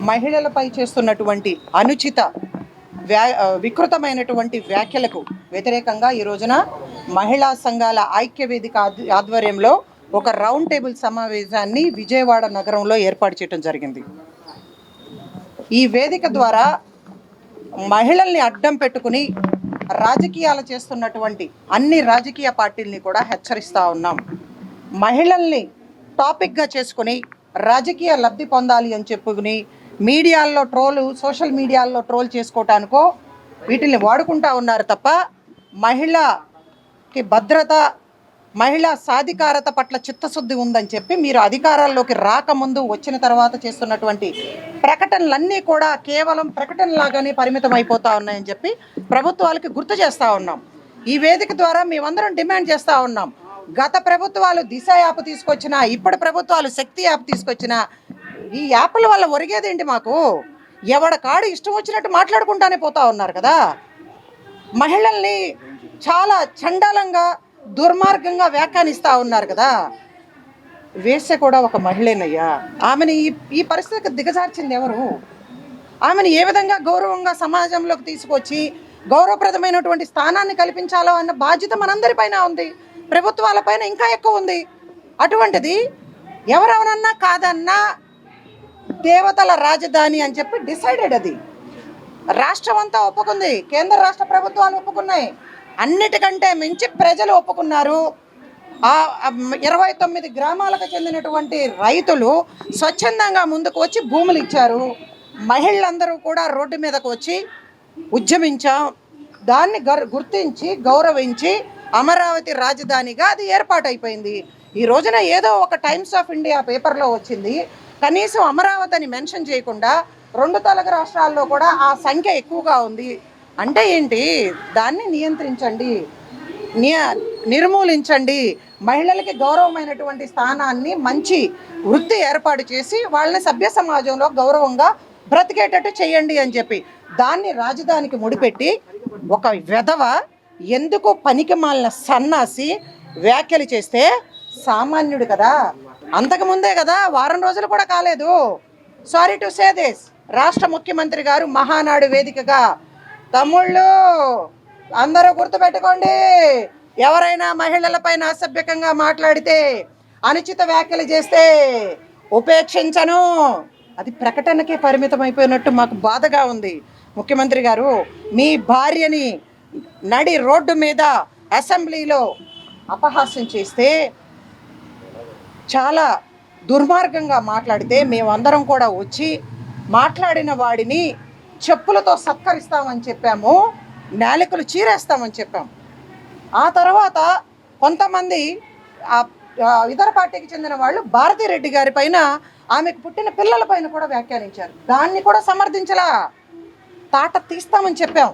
మహిళలపై చేస్తున్నటువంటి అనుచిత వికృతమైనటువంటి వ్యాఖ్యలకు వ్యతిరేకంగా ఈ రోజున మహిళా సంఘాల ఐక్య వేదిక ఆధ్వర్యంలో ఒక రౌండ్ టేబుల్ సమావేశాన్ని విజయవాడ నగరంలో ఏర్పాటు చేయడం జరిగింది. ఈ వేదిక ద్వారా మహిళల్ని అడ్డం పెట్టుకుని రాజకీయాలు చేస్తున్నటువంటి అన్ని రాజకీయ పార్టీల్ని కూడా హెచ్చరిస్తూ ఉన్నాం. మహిళల్ని టాపిక్గా చేసుకుని రాజకీయ లబ్ధి పొందాలి అని చెప్పుకుని మీడియాల్లో సోషల్ మీడియాల్లో ట్రోల్ చేసుకోవటానికో వీటిని వాడుకుంటూ ఉన్నారు తప్ప మహిళకి భద్రత, మహిళా సాధికారత పట్ల చిత్తశుద్ధి ఉందని చెప్పి మీరు అధికారాల్లోకి రాకముందు వచ్చిన తర్వాత చేస్తున్నటువంటి ప్రకటనలన్నీ కూడా కేవలం ప్రకటనలాగానే పరిమితం అయిపోతూ ఉన్నాయని చెప్పి ప్రభుత్వాలకి గుర్తు చేస్తూ ఉన్నాం. ఈ వేదిక ద్వారా మేమందరం డిమాండ్ చేస్తూ ఉన్నాం. గత ప్రభుత్వాలు దిశ యాప్ తీసుకొచ్చినా, ఇప్పటి ప్రభుత్వాలు శక్తి యాప్ తీసుకొచ్చినా ఈ యాప్ల వల్ల ఒరిగేదేంటి? మాకు ఎవడ కాడు ఇష్టం వచ్చినట్టు మాట్లాడుకుంటానే పోతా ఉన్నారు కదా. మహిళల్ని చాలా చండాలంగా దుర్మార్గంగా వ్యాఖ్యానిస్తూ ఉన్నారు కదా. వేశ్య కూడా ఒక మహిళేనయ్యా. ఆమెను ఈ పరిస్థితికి దిగజార్చింది ఎవరు? ఆమెను ఏ విధంగా గౌరవంగా సమాజంలోకి తీసుకొచ్చి గౌరవప్రదమైనటువంటి స్థానాన్ని కల్పించాలో అన్న బాధ్యత మనందరిపైన ఉంది, ప్రభుత్వాలపైన ఇంకా ఎక్కువ ఉంది. అటువంటిది ఎవరెవరన్నా కాదన్నా దేవతల రాజధాని అని చెప్పి డిసైడెడ్. అది రాష్ట్రం అంతా ఒప్పుకుంది, కేంద్ర రాష్ట్ర ప్రభుత్వాలు ఒప్పుకున్నాయి, అన్నిటికంటే మించి ప్రజలు ఒప్పుకున్నారు. 29 గ్రామాలకు చెందినటువంటి రైతులు స్వచ్ఛందంగా ముందుకు వచ్చి భూములు ఇచ్చారు. మహిళలందరూ కూడా రోడ్డు మీదకు వచ్చి ఉద్యమించాం. దాన్ని గుర్తించి గౌరవించి అమరావతి రాజధానిగా అది ఏర్పాటైపోయింది. ఈ రోజున ఏదో ఒక టైమ్స్ ఆఫ్ ఇండియా పేపర్లో వచ్చింది, కనీసం అమరావతి అని మెన్షన్ చేయకుండా 2 తెలుగు రాష్ట్రాల్లో కూడా ఆ సంఖ్య ఎక్కువగా ఉంది. అంటే ఏంటి? దాన్ని నియంత్రించండి, నిర్మూలించండి. మహిళలకి గౌరవమైనటువంటి స్థానాన్ని, మంచి వృత్తి ఏర్పాటు చేసి వాళ్ళని సభ్య సమాజంలో గౌరవంగా బ్రతికేటట్టు చేయండి అని చెప్పి దాన్ని రాజధానికి ముడిపెట్టి ఒక వెధవ ఎందుకు పనికిమాలిన సన్నాసి వ్యాఖ్యలు చేస్తే సామాన్యుడు కదా. అంతకుముందే కదా, వారం రోజులు కూడా కాలేదు, సారీ టు సే దిస్, రాష్ట్ర ముఖ్యమంత్రి గారు మహానాడు వేదికగా తమ్ముళ్ళు అందరూ గుర్తుపెట్టుకోండి, ఎవరైనా మహిళలపైన అసభ్యకంగా మాట్లాడితే, అనుచిత వ్యాఖ్యలు చేస్తే ఉపేక్షించను. అది ప్రకటనకే పరిమితం అయిపోయినట్టు మాకు బాధగా ఉంది. ముఖ్యమంత్రి గారు మీ భార్యని నడి రోడ్డు మీద అసెంబ్లీలో అపహాస్యం చేస్తే, చాలా దుర్మార్గంగా మాట్లాడితే మేమందరం కూడా వచ్చి మాట్లాడిన వాడిని చెప్పులతో సత్కరిస్తామని చెప్పాము, నాలికలు చీరేస్తామని చెప్పాము. ఆ తర్వాత కొంతమంది ఇతర పార్టీకి చెందిన వాళ్ళు భారతిరెడ్డి గారి పైన, ఆమెకు పుట్టిన పిల్లల పైన కూడా వ్యాఖ్యానించారు. దాన్ని కూడా సమర్థించలా, తాట తీస్తామని చెప్పాం.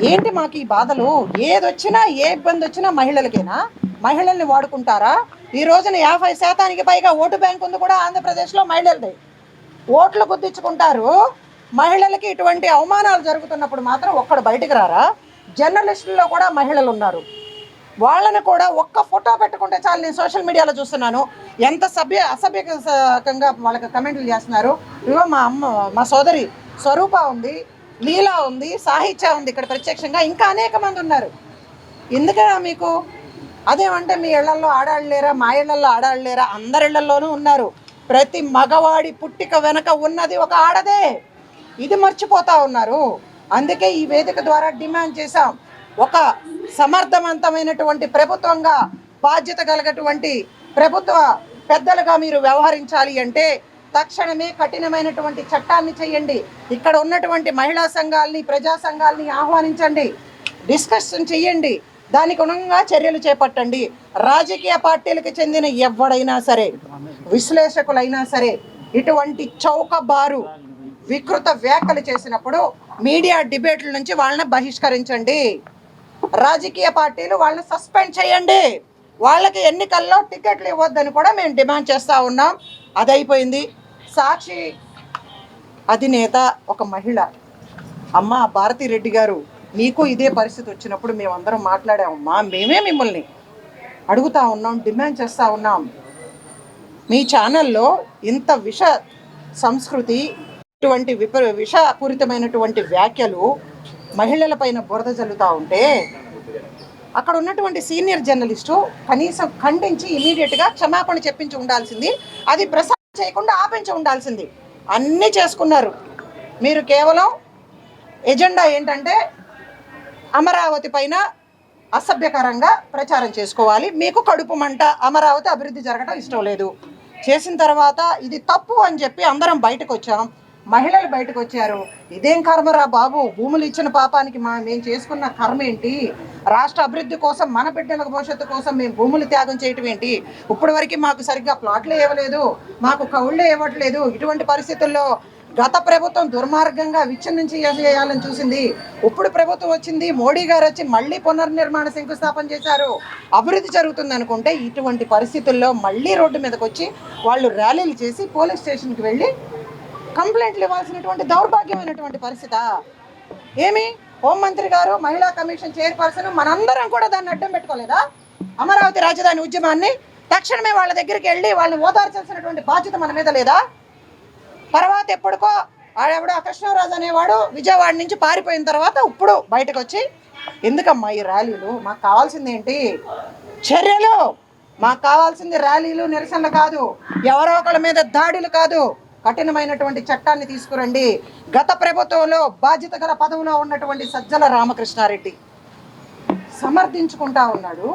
ఏంటి మాకు ఈ బాధలు? ఏదొచ్చినా, ఏ ఇబ్బంది వచ్చినా మహిళలకేనా? మహిళల్ని వాడుకుంటారా? ఈ రోజున 50% పైగా ఓటు బ్యాంక్ ఉంది కూడా ఆంధ్రప్రదేశ్లో మహిళలది. ఓట్లు గుద్దించుకుంటారు. మహిళలకి ఇటువంటి అవమానాలు జరుగుతున్నప్పుడు మాత్రం ఒక్కడు బయటకు రారా? జర్నలిస్టుల్లో కూడా మహిళలు ఉన్నారు, వాళ్ళని కూడా ఒక్క ఫోటో పెట్టుకుంటే చాలు. నేను సోషల్ మీడియాలో చూస్తున్నాను ఎంత అసభ్యకంగా వాళ్ళకి కమెంట్లు చేస్తున్నారు. ఇవో మా సోదరి స్వరూప ఉంది, లీలా ఉంది, సాహిత్య ఉంది, ఇక్కడ ప్రత్యక్షంగా ఇంకా అనేక మంది ఉన్నారు. ఎందుకనా మీకు? అదేమంటే మీ ఇళ్లల్లో ఆడాళ్ళు లేరా? మా ఇళ్లల్లో ఆడాళ్ళు లేరా? అందరి ఇళ్లలోనూ ఉన్నారు. ప్రతి మగవాడి పుట్టిక వెనక ఉన్నది ఒక ఆడదే. ఇది మర్చిపోతూ ఉన్నారు. అందుకే ఈ వేదిక ద్వారా డిమాండ్ చేశాం, ఒక సమర్థవంతమైనటువంటి ప్రభుత్వంగా, బాధ్యత కలిగినటువంటి ప్రభుత్వ పెద్దలుగా మీరు వ్యవహరించాలి అంటే తక్షణమే కఠినమైనటువంటి చట్టాన్ని చేయండి. ఇక్కడ ఉన్నటువంటి మహిళా సంఘాలని, ప్రజా సంఘాలని ఆహ్వానించండి, డిస్కషన్ చేయండి, దానికి అనుగుణంగా చర్యలు చేపట్టండి. రాజకీయ పార్టీలకు చెందిన ఎవడైనా సరే, విశ్లేషకులైనా సరే, ఇటువంటి చౌకబారు వికృత వ్యాఖ్యలు చేసినప్పుడు మీడియా డిబేట్ల నుంచి వాళ్ళని బహిష్కరించండి. రాజకీయ పార్టీలు వాళ్ళని సస్పెండ్ చేయండి. వాళ్ళకి ఎన్నికల్లో టికెట్లు ఇవ్వద్దని కూడా మేము డిమాండ్ చేస్తూ ఉన్నాం. అదైపోయింది. సాక్షి అధినేత ఒక మహిళ, అమ్మ భారతిరెడ్డి గారు, మీకు ఇదే పరిస్థితి వచ్చినప్పుడు మేమందరం మాట్లాడామమ్మా. మేమే మిమ్మల్ని అడుగుతూ ఉన్నాం, డిమాండ్ చేస్తూ ఉన్నాం. మీ ఛానల్లో ఇంత విష సంస్కృతి, ఇటువంటి విషపూరితమైనటువంటి వ్యాఖ్యలు మహిళలపైన బురద జల్లుతూ ఉంటే అక్కడ ఉన్నటువంటి సీనియర్ జర్నలిస్టు కనీసం ఖండించి ఇమీడియట్గా క్షమాపణ చెప్పించి ఉండాల్సింది, అది ప్రసారం చేయకుండా ఆపించి ఉండాల్సింది. అన్నీ చేసుకున్నారు. మీరు కేవలం ఎజెండా ఏంటంటే అమరావతి పైన అసభ్యకరంగా ప్రచారం చేసుకోవాలి. మీకు కడుపు మంట, అమరావతి అభివృద్ధి జరగడం ఇష్టం లేదు. చేసిన తర్వాత ఇది తప్పు అని చెప్పి అందరం బయటకు వచ్చాం, మహిళలు బయటకు వచ్చారు. ఇదేం కర్మరా బాబు, భూములు ఇచ్చిన పాపానికి మేము చేసుకున్న కర్మ ఏంటి? రాష్ట్ర అభివృద్ధి కోసం, మన బిడ్డల భవిష్యత్తు కోసం మేము భూములు త్యాగం చేయటం ఏంటి? ఇప్పటి వరకు మాకు సరిగ్గా ప్లాట్లు ఇవ్వలేదు, మాకు కౌళ్ళే ఇవ్వట్లేదు. ఇటువంటి పరిస్థితుల్లో గత ప్రభుత్వం దుర్మార్గంగా విచ్ఛిన్నం చేయాలని చూసింది. ఇప్పుడు ప్రభుత్వం వచ్చింది, మోడీ గారు వచ్చి మళ్ళీ పునర్నిర్మాణ శంకుస్థాపన చేశారు, అభివృద్ధి జరుగుతుంది అనుకుంటే ఇటువంటి పరిస్థితుల్లో మళ్ళీ రోడ్డు మీదకి వచ్చి వాళ్ళు ర్యాలీలు చేసి పోలీస్ స్టేషన్కి వెళ్ళి కంప్లైంట్లు ఇవ్వాల్సినటువంటి దౌర్భాగ్యమైనటువంటి పరిస్థితి. ఏమి హోంమంత్రి గారు, మహిళా కమిషన్ చైర్పర్సన్, మనందరం కూడా దాన్ని అడ్డం పెట్టుకోలేదా? అమరావతి రాజధాని ఉద్యమాన్ని తక్షణమే వాళ్ళ దగ్గరికి వెళ్ళి వాళ్ళని ఓదార్చాల్సినటువంటి బాధ్యత మన మీద లేదా? తర్వాత ఎప్పటికో ఆడెవడో కృష్ణరాజు అనేవాడు విజయవాడ నుంచి పారిపోయిన తర్వాత ఇప్పుడు బయటకు వచ్చి ఎందుకమ్మా ఈ ర్యాలీలు? మాకు కావాల్సింది ఏంటి? చర్యలు. మాకు కావాల్సింది ర్యాలీలు, నిరసనలు కాదు, ఎవరో ఒకళ్ళ మీద దాడులు కాదు. కఠినమైనటువంటి చట్టాన్ని తీసుకురండి. గత ప్రభుత్వంలో బాధ్యత గల పదవిలో ఉన్నటువంటి సజ్జల రామకృష్ణారెడ్డి సమర్థించుకుంటా ఉన్నాడు.